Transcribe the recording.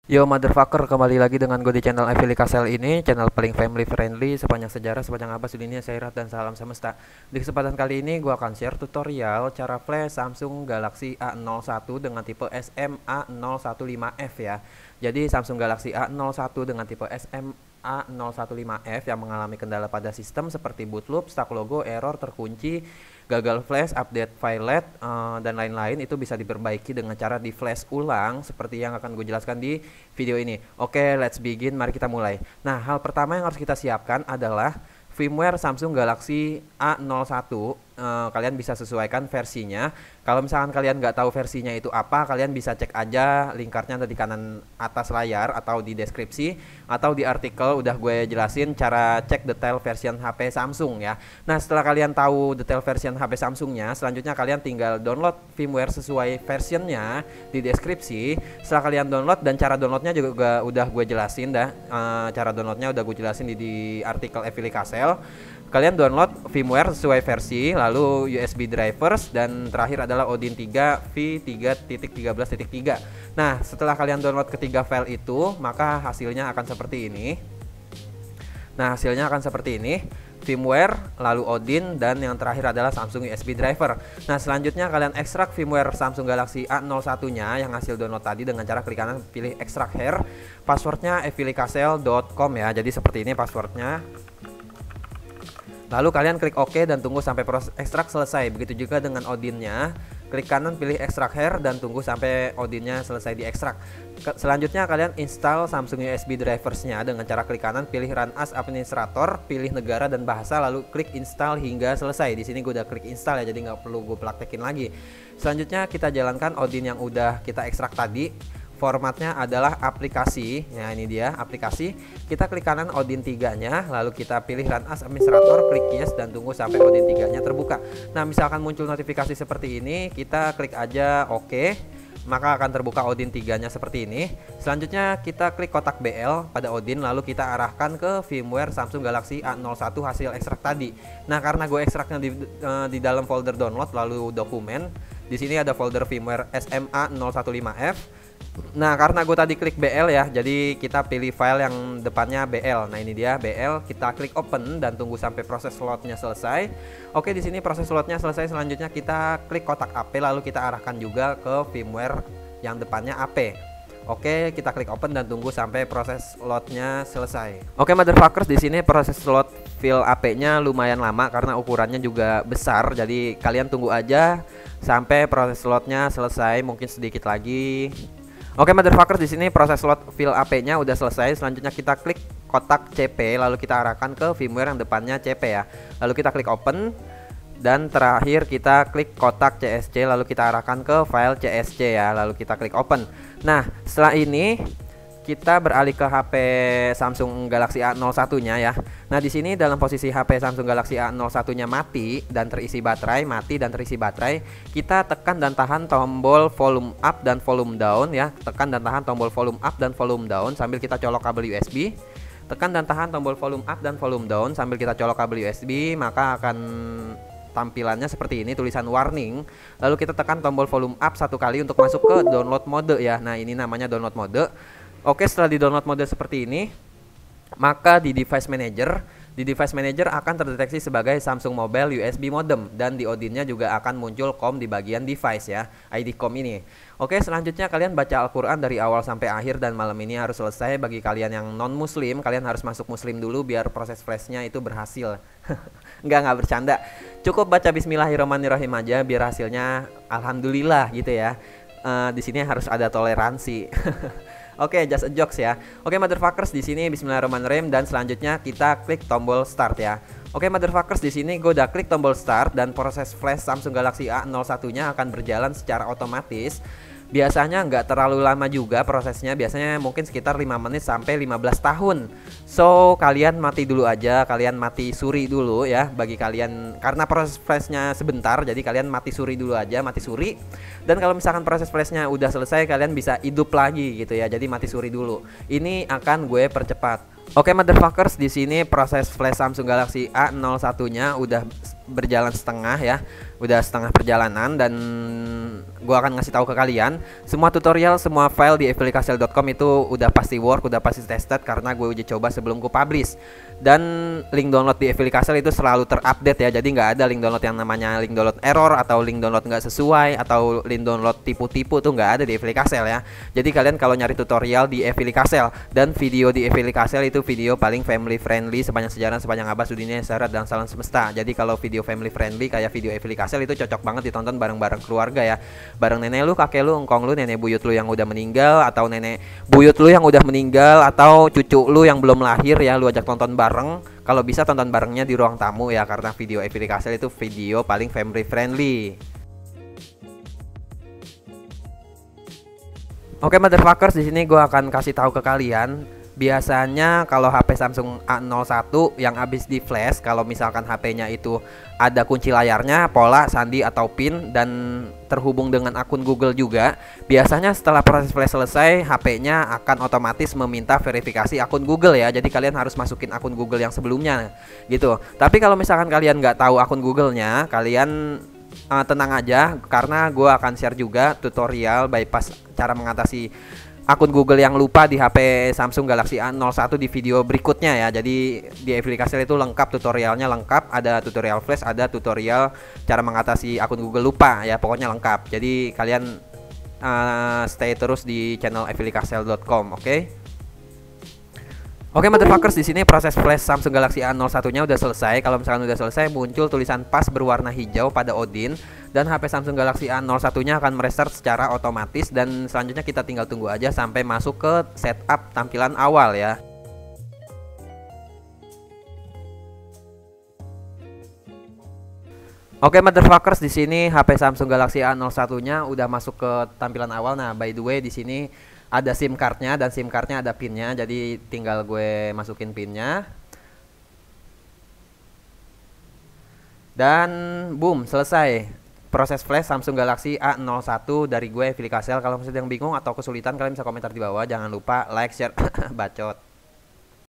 Yo motherfucker, kembali lagi dengan gue di channel Evili Kasel ini, channel paling family friendly sepanjang sejarah, sepanjang abad dunia, seirat dan salam semesta. Di kesempatan kali ini gue akan share tutorial cara flash Samsung Galaxy A01 dengan tipe SMA015F ya. Jadi Samsung Galaxy A01 dengan tipe SMA015F yang mengalami kendala pada sistem seperti boot loop, stuck logo, error, terkunci, gagal flash, update file dan lain-lain, itu bisa diperbaiki dengan cara di flash ulang seperti yang akan gue jelaskan di video ini. Oke, let's begin. Mari kita mulai. Nah, hal pertama yang harus kita siapkan adalah firmware Samsung Galaxy A01. Kalian bisa sesuaikan versinya. Kalau misalkan kalian nggak tahu versinya itu apa, kalian bisa cek aja lingkarnya ada di kanan atas layar atau di deskripsi atau di artikel udah gue jelasin cara cek detail version HP Samsung ya. Nah, setelah kalian tahu detail version HP Samsungnya, selanjutnya kalian tinggal download firmware sesuai versionnya di deskripsi. Setelah kalian download, dan cara downloadnya juga udah gue jelasin dah. Cara downloadnya udah gue jelasin di artikel Evili Kasel. Kalian download firmware sesuai versi, lalu USB drivers, dan terakhir adalah Odin 3 V3.13.3. Nah, setelah kalian download ketiga file itu, maka hasilnya akan seperti ini. Firmware, lalu Odin, dan yang terakhir adalah Samsung USB driver. Nah, selanjutnya kalian ekstrak firmware Samsung Galaxy A01-nya yang hasil download tadi dengan cara klik kanan pilih extract here. Passwordnya evilikasel.com ya. Jadi seperti ini passwordnya. Lalu kalian klik OK dan tunggu sampai proses ekstrak selesai. Begitu juga dengan Odinnya. Klik kanan pilih extract here dan tunggu sampai Odinnya selesai diekstrak. Selanjutnya kalian install Samsung USB driversnya dengan cara klik kanan pilih run as administrator, pilih negara dan bahasa, lalu klik install hingga selesai. Di sini gue udah klik install ya, jadi nggak perlu gue praktekin lagi. Selanjutnya kita jalankan Odin yang udah kita ekstrak tadi. Formatnya adalah aplikasi. Ya, ini dia aplikasi. Kita klik kanan Odin 3-nya, lalu kita pilih run as administrator, klik yes dan tunggu sampai Odin 3-nya terbuka. Nah, misalkan muncul notifikasi seperti ini, kita klik aja OK. Maka akan terbuka Odin 3-nya seperti ini. Selanjutnya kita klik kotak BL pada Odin, lalu kita arahkan ke firmware Samsung Galaxy A01 hasil ekstrak tadi. Nah, karena gue ekstraknya di dalam folder download lalu dokumen, di sini ada folder firmware SMA015F. Nah, karena gue tadi klik BL ya, jadi kita pilih file yang depannya BL. Nah, ini dia BL, kita klik open dan tunggu sampai proses loadnya selesai. Oke, di sini proses loadnya selesai. Selanjutnya kita klik kotak AP, lalu kita arahkan juga ke firmware yang depannya AP. Oke, kita klik open dan tunggu sampai proses loadnya selesai. Oke, motherfuckers, di sini proses load file AP-nya lumayan lama karena ukurannya juga besar. Jadi kalian tunggu aja sampai proses loadnya selesai, mungkin sedikit lagi. Oke, motherfuckers, di sini proses load file AP-nya udah selesai. Selanjutnya kita klik kotak CP, lalu kita arahkan ke firmware yang depannya CP ya. Lalu kita klik open dan terakhir kita klik kotak CSC, lalu kita arahkan ke file CSC ya. Lalu kita klik open. Nah, setelah ini kita beralih ke HP Samsung Galaxy A01-nya ya. Nah, di sini dalam posisi HP Samsung Galaxy A01-nya mati dan terisi baterai, kita tekan dan tahan tombol volume up dan volume down ya. Tekan dan tahan tombol volume up dan volume down sambil kita colok kabel USB. Tekan dan tahan tombol volume up dan volume down sambil kita colok kabel USB, maka akan tampilannya seperti ini, tulisan warning. Lalu kita tekan tombol volume up satu kali untuk masuk ke download mode ya. Nah, ini namanya download mode. Oke, setelah di download mode seperti ini, maka di device manager akan terdeteksi sebagai Samsung Mobile USB modem, dan di Odinnya juga akan muncul COM di bagian device ya, ID COM ini. Oke, selanjutnya kalian baca Al-Quran dari awal sampai akhir, dan malam ini harus selesai. Bagi kalian yang non muslim, kalian harus masuk muslim dulu biar proses flashnya itu berhasil. Nggak bercanda, cukup baca Bismillahirrahmanirrahim aja biar hasilnya alhamdulillah gitu ya. Di sini harus ada toleransi. Oke, just a jokes ya. Oke, motherfuckers, di sini Bismillahirrahmanirrahim dan selanjutnya kita klik tombol start ya. Oke, motherfuckers, di sini gue udah klik tombol start dan proses flash Samsung Galaxy A01-nya akan berjalan secara otomatis. Biasanya nggak terlalu lama juga prosesnya, biasanya mungkin sekitar 5 menit sampai 15 tahun. So, kalian mati dulu aja, kalian mati suri dulu ya. Bagi kalian, karena proses flashnya sebentar, jadi kalian mati suri dulu aja, mati suri. Dan kalau misalkan proses flashnya udah selesai, kalian bisa hidup lagi gitu ya. Jadi mati suri dulu. Ini akan gue percepat. Oke, motherfuckers, di sini proses flash Samsung Galaxy A01-nya udah berjalan setengah ya. Udah setengah perjalanan dan gua akan ngasih tahu ke kalian semua tutorial, semua file di fvlikasil.com itu udah pasti work, udah pasti tested karena gue uji coba sebelum gue publish. Dan link download di fvlikasil itu selalu terupdate ya, jadi nggak ada link download yang namanya link download error atau link download nggak sesuai atau link download tipu-tipu, tuh nggak ada di fvlikasil ya. Jadi kalian kalau nyari tutorial di fvlikasil dan video di fvlikasil itu video paling family friendly sepanjang sejarah, sepanjang abad, dunia, syarat dan salam semesta. Jadi kalau video family friendly kayak video fvlikasil itu cocok banget ditonton bareng-bareng keluarga ya, bareng nenek lu, kakek lu, engkong lu, nenek buyut lu yang udah meninggal atau nenek buyut lu yang udah meninggal atau cucu lu yang belum lahir ya, lu ajak tonton bareng. Kalau bisa tonton barengnya di ruang tamu ya, karena video fvlikasil itu video paling family friendly. Oke motherfuckers, di sini gue akan kasih tahu ke kalian. Biasanya kalau HP Samsung A01 yang habis di flash, kalau misalkan HP-nya itu ada kunci layarnya, pola, sandi atau PIN dan terhubung dengan akun Google juga, biasanya setelah proses flash selesai, HP-nya akan otomatis meminta verifikasi akun Google ya. Jadi kalian harus masukin akun Google yang sebelumnya gitu. Tapi kalau misalkan kalian nggak tahu akun Google-nya, kalian tenang aja karena gue akan share juga tutorial bypass cara mengatasi akun Google yang lupa di HP Samsung Galaxy A01 di video berikutnya ya. Jadi di fvlikasil itu lengkap, tutorialnya lengkap, ada tutorial flash, ada tutorial cara mengatasi akun Google lupa ya, pokoknya lengkap. Jadi kalian stay terus di channel fvlikasil.com, oke? Oke motherfuckers, di sini proses flash Samsung Galaxy A01-nya udah selesai. Kalau misalkan udah selesai, muncul tulisan pas berwarna hijau pada Odin dan HP Samsung Galaxy A01-nya akan merestart secara otomatis dan selanjutnya kita tinggal tunggu aja sampai masuk ke setup tampilan awal ya. Oke motherfuckers, di sini HP Samsung Galaxy A01-nya udah masuk ke tampilan awal. Nah, by the way di sini ada SIM cardnya dan SIM cardnya ada pinnya, jadi tinggal gue masukin pinnya dan boom, selesai proses flash Samsung Galaxy A01 dari gue fvlikasil. Kalau misalnya yang bingung atau kesulitan, kalian bisa komentar di bawah. Jangan lupa like, share, bacot.